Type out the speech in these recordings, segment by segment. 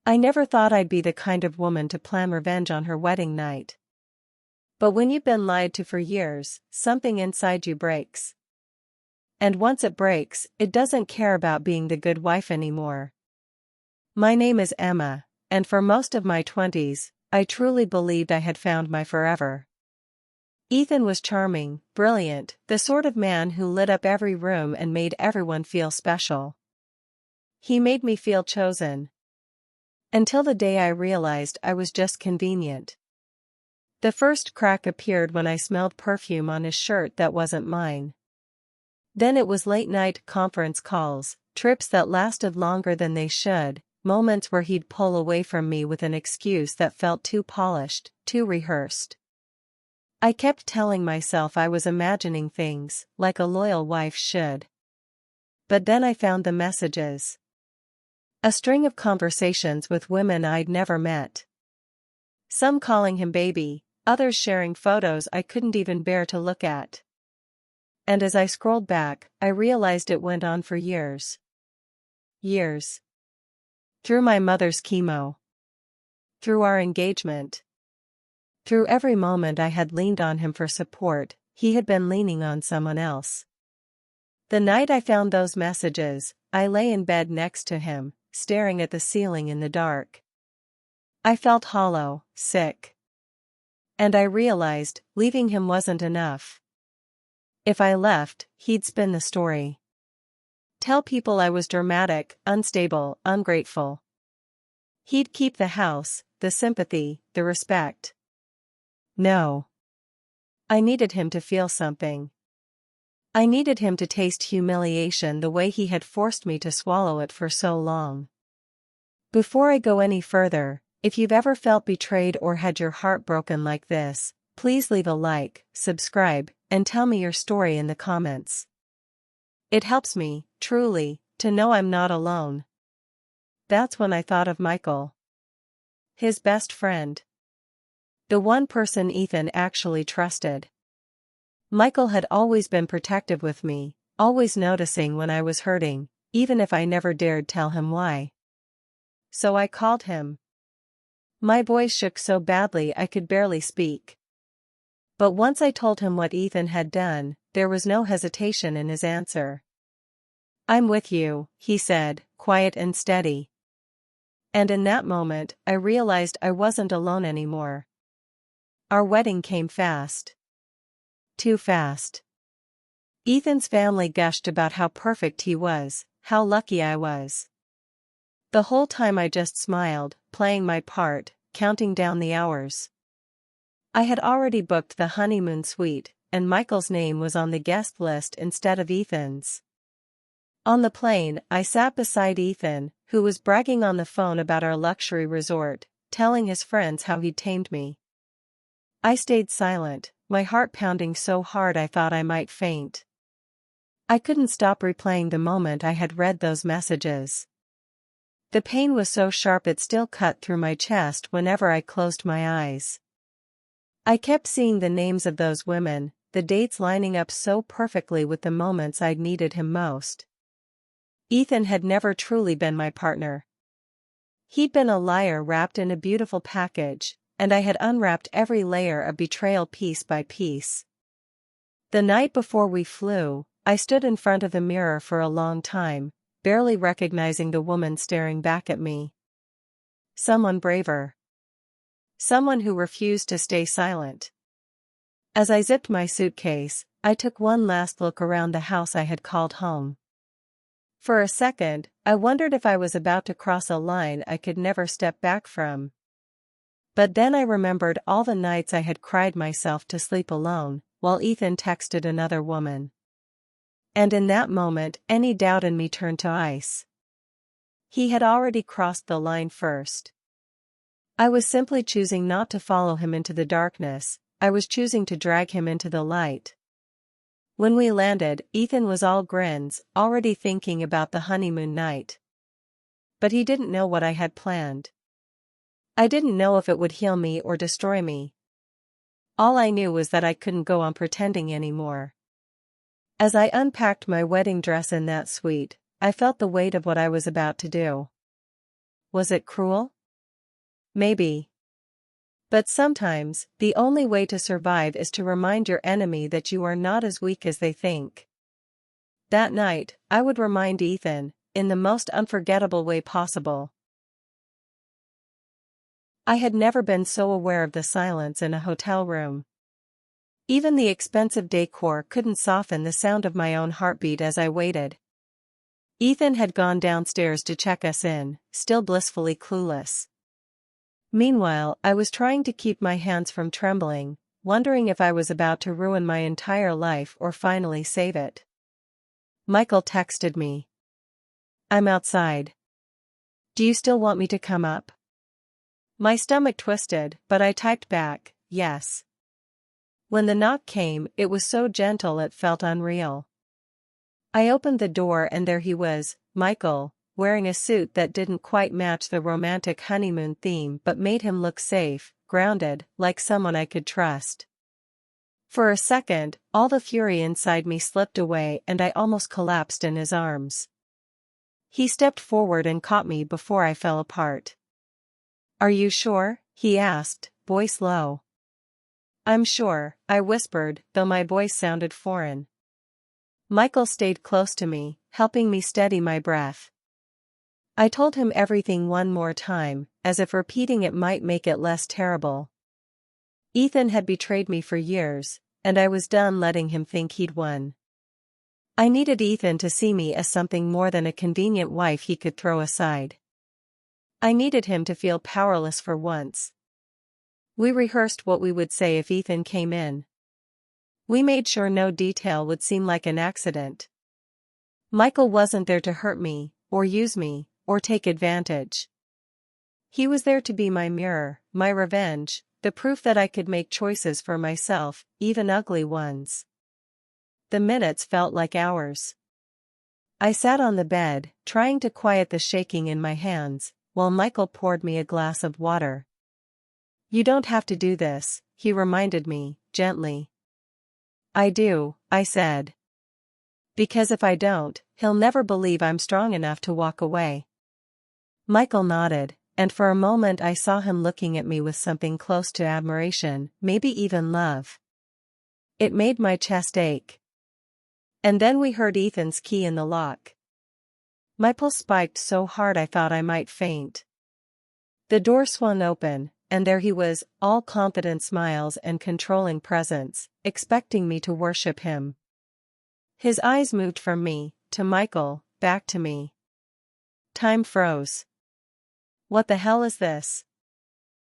I never thought I'd be the kind of woman to plan revenge on her wedding night. But when you've been lied to for years, something inside you breaks. And once it breaks, it doesn't care about being the good wife anymore. My name is Emma, and for most of my 20s, I truly believed I had found my forever. Ethan was charming, brilliant, the sort of man who lit up every room and made everyone feel special. He made me feel chosen. Until the day I realized I was just convenient. The first crack appeared when I smelled perfume on his shirt that wasn't mine. Then it was late-night conference calls, trips that lasted longer than they should, moments where he'd pull away from me with an excuse that felt too polished, too rehearsed. I kept telling myself I was imagining things, like a loyal wife should. But then I found the messages. A string of conversations with women I'd never met. Some calling him baby, others sharing photos I couldn't even bear to look at. And as I scrolled back, I realized it went on for years. Years. Through my mother's chemo. Through our engagement. Through every moment I had leaned on him for support, he had been leaning on someone else. The night I found those messages, I lay in bed next to him, staring at the ceiling in the dark. I felt hollow, sick. And I realized, leaving him wasn't enough. If I left, he'd spin the story. Tell people I was dramatic, unstable, ungrateful. He'd keep the house, the sympathy, the respect. No. I needed him to feel something. I needed him to taste humiliation the way he had forced me to swallow it for so long. Before I go any further, if you've ever felt betrayed or had your heart broken like this, please leave a like, subscribe, and tell me your story in the comments. It helps me, truly, to know I'm not alone. That's when I thought of Michael. His best friend. The one person Ethan actually trusted. Michael had always been protective with me, always noticing when I was hurting, even if I never dared tell him why. So I called him. My voice shook so badly I could barely speak. But once I told him what Ethan had done, there was no hesitation in his answer. "I'm with you," he said, quiet and steady. And in that moment, I realized I wasn't alone anymore. Our wedding came fast. Too fast. Ethan's family gushed about how perfect he was, how lucky I was. The whole time I just smiled, playing my part, counting down the hours. I had already booked the honeymoon suite, and Michael's name was on the guest list instead of Ethan's. On the plane, I sat beside Ethan, who was bragging on the phone about our luxury resort, telling his friends how he'd tamed me. I stayed silent, my heart pounding so hard I thought I might faint. I couldn't stop replaying the moment I had read those messages. The pain was so sharp it still cut through my chest whenever I closed my eyes. I kept seeing the names of those women, the dates lining up so perfectly with the moments I'd needed him most. Ethan had never truly been my partner. He'd been a liar wrapped in a beautiful package, and I had unwrapped every layer of betrayal piece by piece. The night before we flew, I stood in front of the mirror for a long time, barely recognizing the woman staring back at me. Someone braver. Someone who refused to stay silent. As I zipped my suitcase, I took one last look around the house I had called home. For a second, I wondered if I was about to cross a line I could never step back from. But then I remembered all the nights I had cried myself to sleep alone, while Ethan texted another woman. And in that moment, any doubt in me turned to ice. He had already crossed the line first. I was simply choosing not to follow him into the darkness, I was choosing to drag him into the light. When we landed, Ethan was all grins, already thinking about the honeymoon night. But he didn't know what I had planned. I didn't know if it would heal me or destroy me. All I knew was that I couldn't go on pretending anymore. As I unpacked my wedding dress in that suite, I felt the weight of what I was about to do. Was it cruel? Maybe. But sometimes, the only way to survive is to remind your enemy that you are not as weak as they think. That night, I would remind Ethan, in the most unforgettable way possible. I had never been so aware of the silence in a hotel room. Even the expensive decor couldn't soften the sound of my own heartbeat as I waited. Ethan had gone downstairs to check us in, still blissfully clueless. Meanwhile, I was trying to keep my hands from trembling, wondering if I was about to ruin my entire life or finally save it. Michael texted me. "I'm outside. Do you still want me to come up?" My stomach twisted, but I typed back, "Yes." When the knock came, it was so gentle it felt unreal. I opened the door and there he was, Michael, wearing a suit that didn't quite match the romantic honeymoon theme but made him look safe, grounded, like someone I could trust. For a second, all the fury inside me slipped away and I almost collapsed in his arms. He stepped forward and caught me before I fell apart. "Are you sure?" he asked, voice low. "I'm sure," I whispered, though my voice sounded foreign. Michael stayed close to me, helping me steady my breath. I told him everything one more time, as if repeating it might make it less terrible. Ethan had betrayed me for years, and I was done letting him think he'd won. I needed Ethan to see me as something more than a convenient wife he could throw aside. I needed him to feel powerless for once. We rehearsed what we would say if Ethan came in. We made sure no detail would seem like an accident. Michael wasn't there to hurt me, or use me, or take advantage. He was there to be my mirror, my revenge, the proof that I could make choices for myself, even ugly ones. The minutes felt like hours. I sat on the bed, trying to quiet the shaking in my hands, while Michael poured me a glass of water. "You don't have to do this," he reminded me, gently. "I do," I said. "Because if I don't, he'll never believe I'm strong enough to walk away." Michael nodded, and for a moment I saw him looking at me with something close to admiration, maybe even love. It made my chest ache. And then we heard Ethan's key in the lock. My pulse spiked so hard I thought I might faint. The door swung open, and there he was, all confident smiles and controlling presence, expecting me to worship him. His eyes moved from me, to Michael, back to me. Time froze. "What the hell is this?"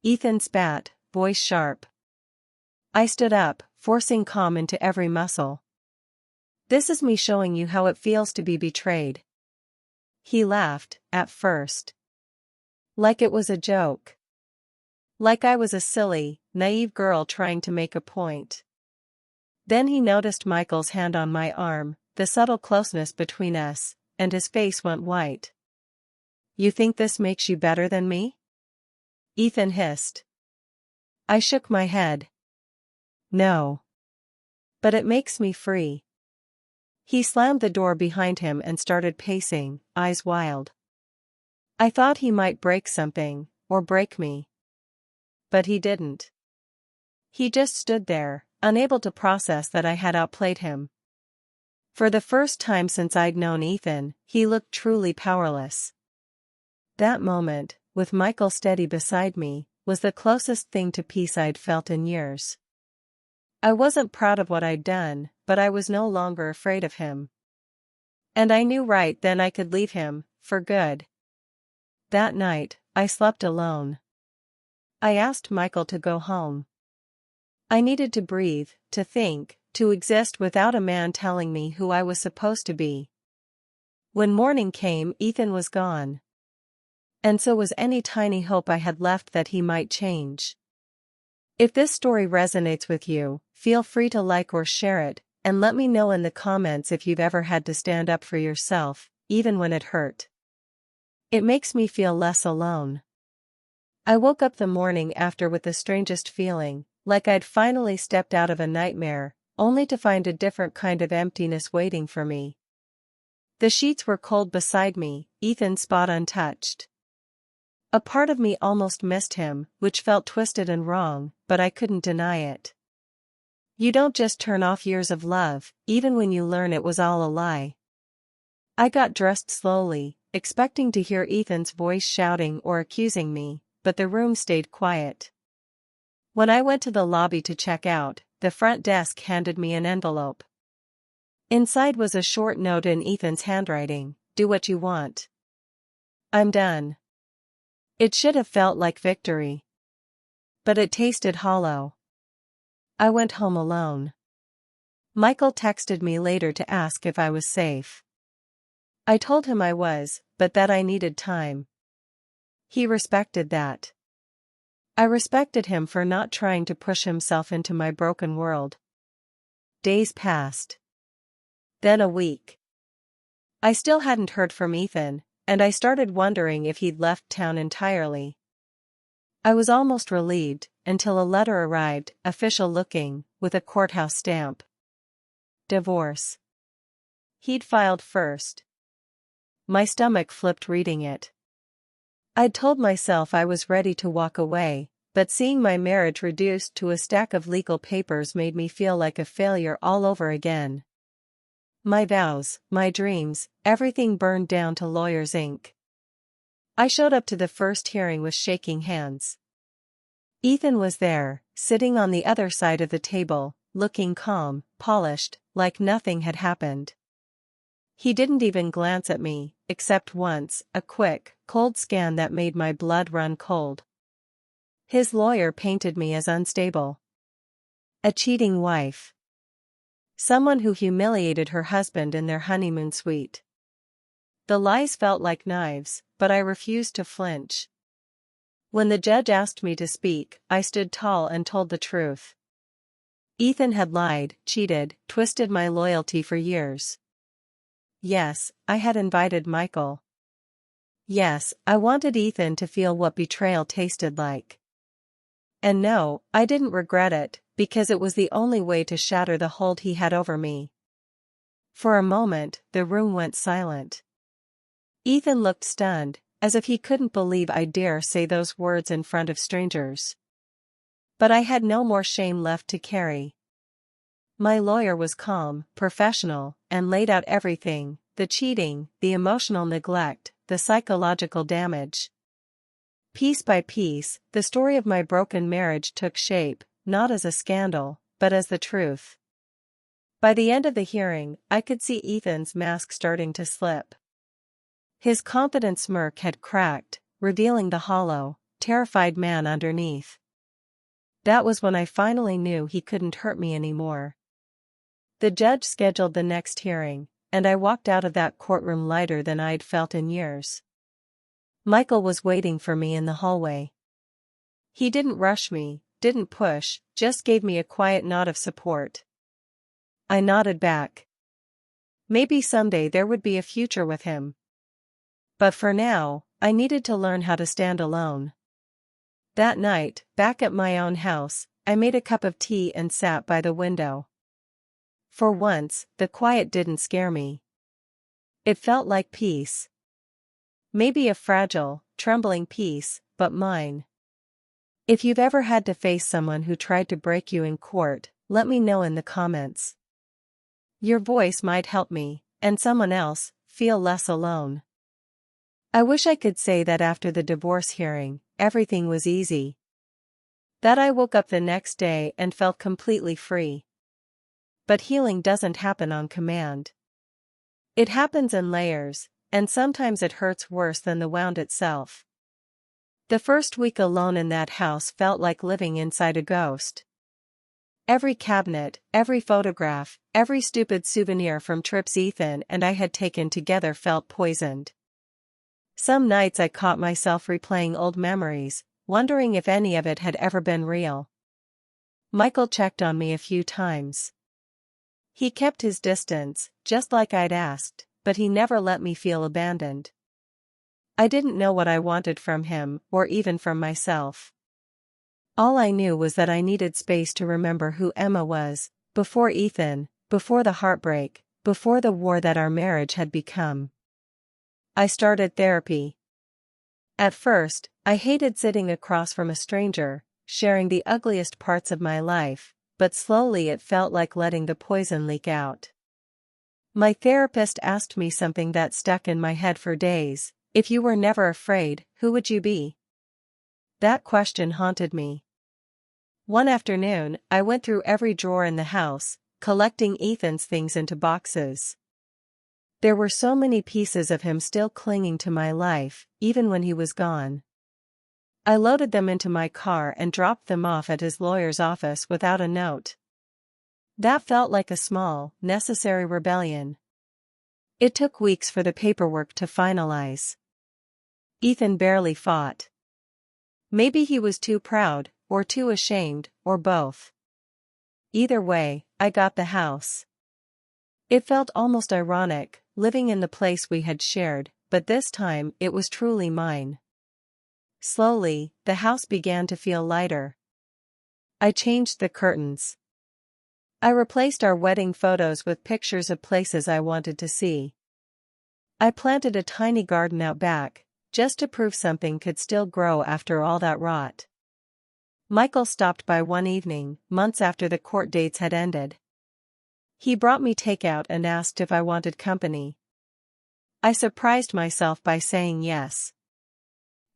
Ethan spat, voice sharp. I stood up, forcing calm into every muscle. "This is me showing you how it feels to be betrayed." He laughed, at first. Like it was a joke. Like I was a silly, naive girl trying to make a point. Then he noticed Michael's hand on my arm, the subtle closeness between us, and his face went white. "You think this makes you better than me?" Ethan hissed. I shook my head. "No. But it makes me free." He slammed the door behind him and started pacing, eyes wild. I thought he might break something, or break me. But he didn't. He just stood there, unable to process that I had outplayed him. For the first time since I'd known Ethan, he looked truly powerless. That moment, with Michael steady beside me, was the closest thing to peace I'd felt in years. I wasn't proud of what I'd done, but I was no longer afraid of him. And I knew right then I could leave him, for good. That night, I slept alone. I asked Michael to go home. I needed to breathe, to think, to exist without a man telling me who I was supposed to be. When morning came, Ethan was gone. And so was any tiny hope I had left that he might change. If this story resonates with you, feel free to like or share it, and let me know in the comments if you've ever had to stand up for yourself, even when it hurt. It makes me feel less alone. I woke up the morning after with the strangest feeling, like I'd finally stepped out of a nightmare, only to find a different kind of emptiness waiting for me. The sheets were cold beside me, Ethan's spot untouched. A part of me almost missed him, which felt twisted and wrong, but I couldn't deny it. You don't just turn off years of love, even when you learn it was all a lie. I got dressed slowly, expecting to hear Ethan's voice shouting or accusing me, but the room stayed quiet. When I went to the lobby to check out, the front desk handed me an envelope. Inside was a short note in Ethan's handwriting: "Do what you want. I'm done." It should have felt like victory. But it tasted hollow. I went home alone. Michael texted me later to ask if I was safe. I told him I was, but that I needed time. He respected that. I respected him for not trying to push himself into my broken world. Days passed. Then a week. I still hadn't heard from Ethan, and I started wondering if he'd left town entirely. I was almost relieved, until a letter arrived, official looking, with a courthouse stamp. Divorce. He'd filed first. My stomach flipped reading it. I'd told myself I was ready to walk away, but seeing my marriage reduced to a stack of legal papers made me feel like a failure all over again. My vows, my dreams, everything burned down to lawyer's ink. I showed up to the first hearing with shaking hands. Ethan was there, sitting on the other side of the table, looking calm, polished, like nothing had happened. He didn't even glance at me, except once, a quick, cold scan that made my blood run cold. His lawyer painted me as unstable. A cheating wife. Someone who humiliated her husband in their honeymoon suite. The lies felt like knives, but I refused to flinch. When the judge asked me to speak, I stood tall and told the truth. Ethan had lied, cheated, twisted my loyalty for years. Yes, I had invited Michael. Yes, I wanted Ethan to feel what betrayal tasted like. And no, I didn't regret it, because it was the only way to shatter the hold he had over me. For a moment, the room went silent. Ethan looked stunned, as if he couldn't believe I dare say those words in front of strangers. But I had no more shame left to carry. My lawyer was calm, professional, and laid out everything: the cheating, the emotional neglect, the psychological damage. Piece by piece, the story of my broken marriage took shape, not as a scandal, but as the truth. By the end of the hearing, I could see Ethan's mask starting to slip. His confident smirk had cracked, revealing the hollow, terrified man underneath. That was when I finally knew he couldn't hurt me anymore. The judge scheduled the next hearing, and I walked out of that courtroom lighter than I'd felt in years. Michael was waiting for me in the hallway. He didn't rush me, didn't push, just gave me a quiet nod of support. I nodded back. Maybe someday there would be a future with him. But for now, I needed to learn how to stand alone. That night, back at my own house, I made a cup of tea and sat by the window. For once, the quiet didn't scare me. It felt like peace. Maybe a fragile, trembling peace, but mine. If you've ever had to face someone who tried to break you in court, let me know in the comments. Your voice might help me, and someone else, feel less alone. I wish I could say that after the divorce hearing, everything was easy. That I woke up the next day and felt completely free. But healing doesn't happen on command. It happens in layers, and sometimes it hurts worse than the wound itself. The first week alone in that house felt like living inside a ghost. Every cabinet, every photograph, every stupid souvenir from trips Ethan and I had taken together felt poisoned. Some nights I caught myself replaying old memories, wondering if any of it had ever been real. Michael checked on me a few times. He kept his distance, just like I'd asked, but he never let me feel abandoned. I didn't know what I wanted from him, or even from myself. All I knew was that I needed space to remember who Emma was, before Ethan, before the heartbreak, before the war that our marriage had become. I started therapy. At first, I hated sitting across from a stranger, sharing the ugliest parts of my life, but slowly it felt like letting the poison leak out. My therapist asked me something that stuck in my head for days: if you were never afraid, who would you be? That question haunted me. One afternoon, I went through every drawer in the house, collecting Ethan's things into boxes. There were so many pieces of him still clinging to my life, even when he was gone. I loaded them into my car and dropped them off at his lawyer's office without a note. That felt like a small, necessary rebellion. It took weeks for the paperwork to finalize. Ethan barely fought. Maybe he was too proud, or too ashamed, or both. Either way, I got the house. It felt almost ironic, living in the place we had shared, but this time it was truly mine. Slowly, the house began to feel lighter. I changed the curtains. I replaced our wedding photos with pictures of places I wanted to see. I planted a tiny garden out back, just to prove something could still grow after all that rot. Michael stopped by one evening, months after the court dates had ended. He brought me takeout and asked if I wanted company. I surprised myself by saying yes.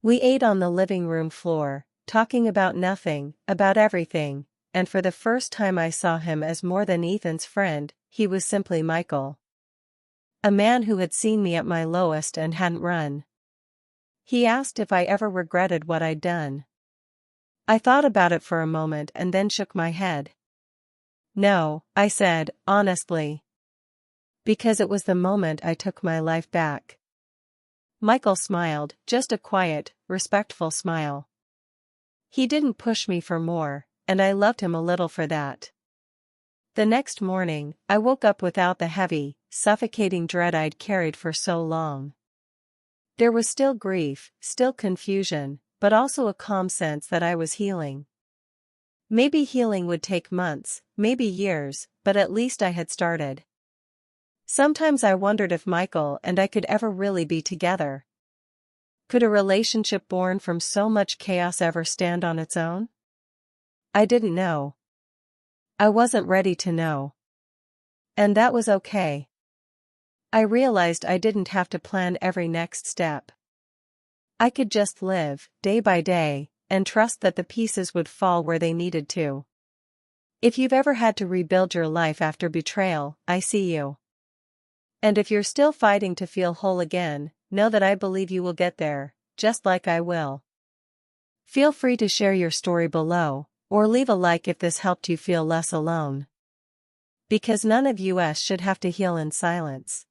We ate on the living room floor, talking about nothing, about everything, and for the first time I saw him as more than Ethan's friend. He was simply Michael. A man who had seen me at my lowest and hadn't run. He asked if I ever regretted what I'd done. I thought about it for a moment and then shook my head. No, I said, honestly. Because it was the moment I took my life back. Michael smiled, just a quiet, respectful smile. He didn't push me for more, and I loved him a little for that. The next morning, I woke up without the heavy, suffocating dread I'd carried for so long. There was still grief, still confusion, but also a calm sense that I was healing. Maybe healing would take months, maybe years, but at least I had started. Sometimes I wondered if Michael and I could ever really be together. Could a relationship born from so much chaos ever stand on its own? I didn't know. I wasn't ready to know. And that was okay. I realized I didn't have to plan every next step. I could just live, day by day, and trust that the pieces would fall where they needed to. If you've ever had to rebuild your life after betrayal, I see you. And if you're still fighting to feel whole again, know that I believe you will get there, just like I will. Feel free to share your story below, or leave a like if this helped you feel less alone. Because none of us should have to heal in silence.